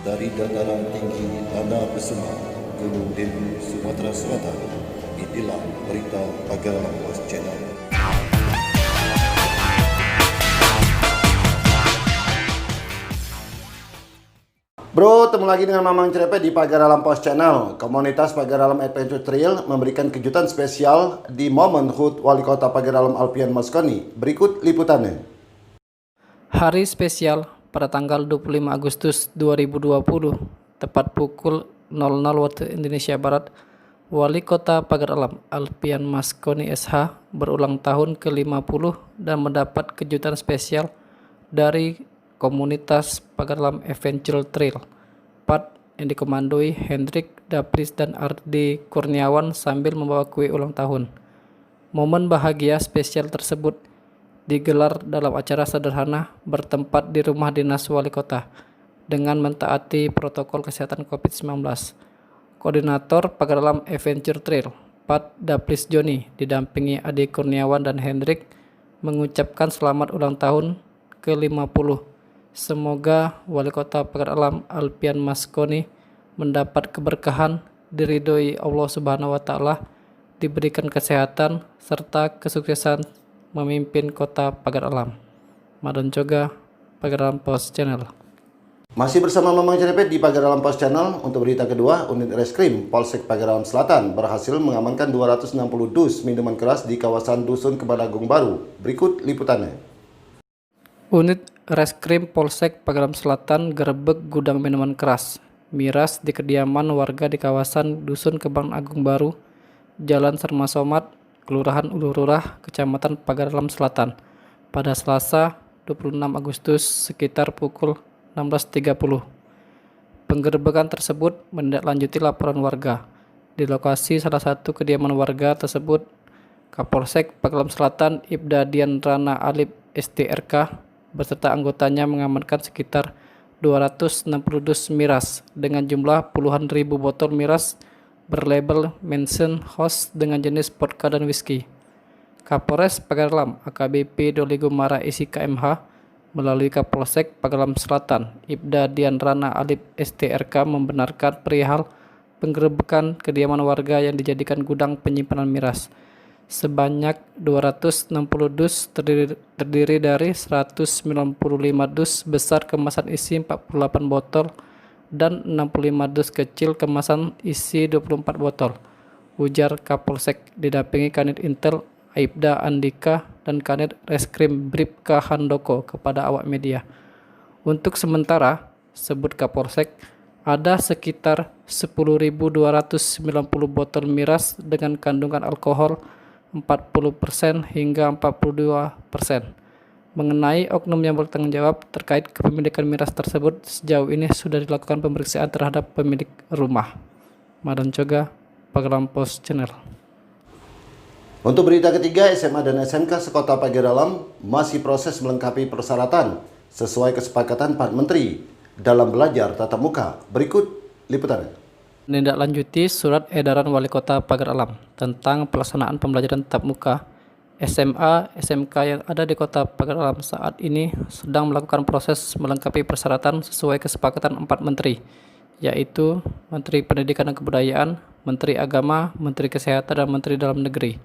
dari dataran tinggi Tanah Besema, Gunung Dembu, Sumatera Selatan. Inilah berita Pagar Alam Pos Channel. Bro, ketemu lagi dengan Mamang Cerepet di Pagar Alam Pos Channel. Komunitas Pagar Alam Adventure Trail memberikan kejutan spesial di momen HUT Wali Kota Pagar Alam Alpian Mosconi. Berikut liputannya. Hari spesial pada tanggal 25 Agustus 2020, tepat pukul 00 waktu Indonesia Barat, Wali Kota Pagar Alam Alpian Mosconi SH berulang tahun ke-50 dan mendapat kejutan spesial dari komunitas Pagar Alam Adventure Trail PAT yang dikomandoi Hendrik Dapris dan Ardi Kurniawan sambil membawa kue ulang tahun. Momen bahagia spesial tersebut digelar dalam acara sederhana bertempat di rumah dinas wali kota dengan mentaati protokol kesehatan COVID-19. Koordinator Pagar Alam Adventure Trail PAT Dapris Joni didampingi Adi Kurniawan dan Hendrik mengucapkan selamat ulang tahun ke-50. Semoga Wali Kota Pagar Alam Alpian Mosconi mendapat keberkahan, diridhoi Allah Subhanahu wa Ta'ala, diberikan kesehatan serta kesuksesan memimpin Kota Pagar Alam. Madon Coga, Pagar Alam Pos Channel. Masih bersama Mamang Cerepet di Pagar Alam Pos Channel. Untuk berita kedua, unit reskrim Polsek Pagar Alam Selatan berhasil mengamankan 260 dus minuman keras di kawasan Dusun Kebanagung Baru. Berikut liputannya. Unit Reskrim Polsek Pagar Alam Selatan gerebek gudang minuman keras miras di kediaman warga di kawasan Dusun Kebang Agung Baru, Jalan Serma Somat, Kelurahan Ulururah, Kecamatan Pagar Alam Selatan pada Selasa 26 Agustus sekitar pukul 16.30. Penggerebekan tersebut menindaklanjuti laporan warga. Di lokasi salah satu kediaman warga tersebut, Kapolsek Pagar Alam Selatan Ibda Dian Rana Alip STRK beserta anggotanya mengamankan sekitar 260 dus miras dengan jumlah puluhan ribu botol miras berlabel Mansion House dengan jenis vodka dan whisky. Kapolres Pagar Alam AKBP Doli Gumara SIK MH melalui Kapolsek Pagar Alam Selatan Ibda Dian Rana Alip STRK membenarkan perihal penggerebekan kediaman warga yang dijadikan gudang penyimpanan miras. Sebanyak 260 dus terdiri dari 195 dus besar kemasan isi 48 botol dan 65 dus kecil kemasan isi 24 botol, ujar Kapolsek didampingi Kanit Intel Aibda Andika dan Kanit Reskrim Bribka Handoko kepada awak media. Untuk sementara, sebut Kapolsek, ada sekitar 10.290 botol miras dengan kandungan alkohol 40% hingga 42%. Mengenai oknum yang bertanggung jawab terkait kepemilikan miras tersebut, sejauh ini sudah dilakukan pemeriksaan terhadap pemilik rumah. Madon Coga, Pagar Alam Pos Channel. Untuk berita ketiga, SMA dan SMK sekota Pagar Alam masih proses melengkapi persyaratan sesuai kesepakatan Pak Menteri dalam belajar tatap muka. Berikut liputannya. Menindaklanjuti surat edaran Wali Kota Pagar Alam tentang pelaksanaan pembelajaran tatap muka, SMA, SMK yang ada di Kota Pagar Alam saat ini sedang melakukan proses melengkapi persyaratan sesuai kesepakatan 4 Menteri, yaitu Menteri Pendidikan dan Kebudayaan, Menteri Agama, Menteri Kesehatan, dan Menteri Dalam Negeri.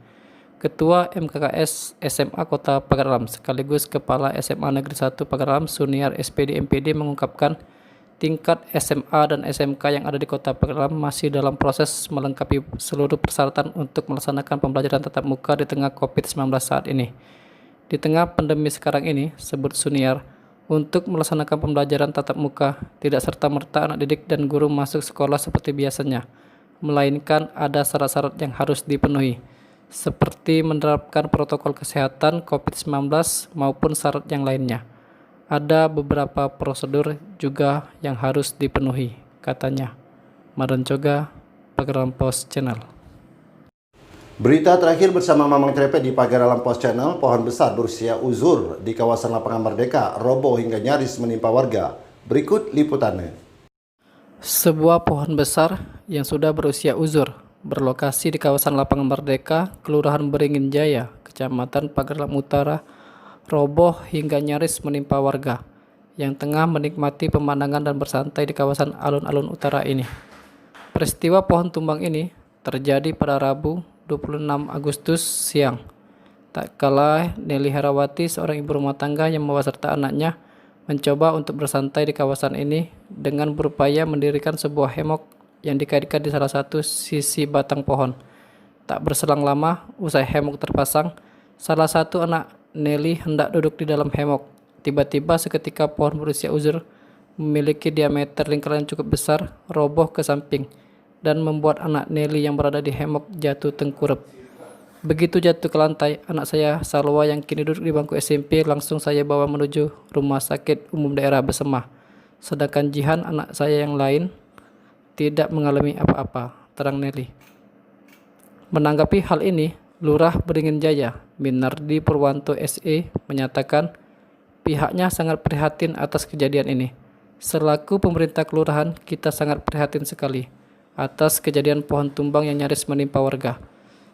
Ketua MKKS SMA Kota Pagar Alam sekaligus Kepala SMA Negeri 1 Pagar Alam Suniar SPD MPD mengungkapkan tingkat SMA dan SMK yang ada di Kota Pagar Alam masih dalam proses melengkapi seluruh persyaratan untuk melaksanakan pembelajaran tatap muka di tengah COVID-19 saat ini. Di tengah pandemi sekarang ini, sebut Suniar, untuk melaksanakan pembelajaran tatap muka tidak serta-merta anak didik dan guru masuk sekolah seperti biasanya, melainkan ada syarat-syarat yang harus dipenuhi, seperti menerapkan protokol kesehatan COVID-19 maupun syarat yang lainnya. Ada beberapa prosedur juga yang harus dipenuhi, katanya. Madon Coga, Pagar Alam Pos Channel. Berita terakhir bersama Mamang Cerepet di Pagar Alam Pos Channel, pohon besar berusia uzur di kawasan Lapangan Merdeka roboh hingga nyaris menimpa warga. Berikut liputannya. Sebuah pohon besar yang sudah berusia uzur berlokasi di kawasan Lapangan Merdeka, Kelurahan Beringin Jaya, Kecamatan Pagar Alam Utara, roboh hingga nyaris menimpa warga, yang tengah menikmati pemandangan dan bersantai di kawasan alun-alun utara ini. Peristiwa pohon tumbang ini terjadi pada Rabu 26 Agustus siang. Tak kala Nelly Herawati, seorang ibu rumah tangga yang membawa serta anaknya, mencoba untuk bersantai di kawasan ini dengan berupaya mendirikan sebuah hemok yang dikaitkan di salah satu sisi batang pohon. Tak berselang lama, usai hemok terpasang, salah satu anak Nelly hendak duduk di dalam hemok. Tiba-tiba seketika pohon berusia uzur memiliki diameter lingkaran cukup besar roboh ke samping dan membuat anak Nelly yang berada di hemok jatuh tengkurap. Begitu jatuh ke lantai, anak saya Salwa yang kini duduk di bangku SMP langsung saya bawa menuju Rumah Sakit Umum Daerah Besemah. Sedangkan Jihan, anak saya yang lain, tidak mengalami apa-apa, terang Nelly. Menanggapi hal ini, Lurah Beringin Jaya, Minardi Purwanto SE, menyatakan pihaknya sangat prihatin atas kejadian ini. Selaku pemerintah kelurahan, kita sangat prihatin sekali atas kejadian pohon tumbang yang nyaris menimpa warga.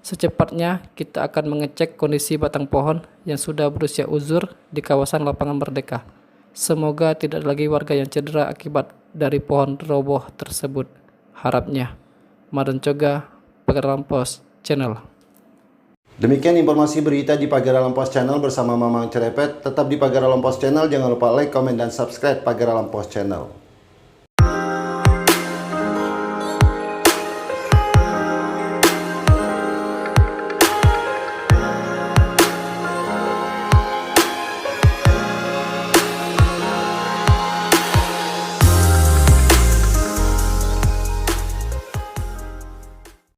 Secepatnya kita akan mengecek kondisi batang pohon yang sudah berusia uzur di kawasan Lapangan Merdeka. Semoga tidak lagi warga yang cedera akibat dari pohon roboh tersebut. Harapnya. Madan Coga, Pagaralam Pos Channel. Demikian informasi berita di Pagaralam Pos Channel bersama Mamang Cerepet. Tetap di Pagaralam Pos Channel, jangan lupa like, komen, dan subscribe Pagaralam Pos Channel.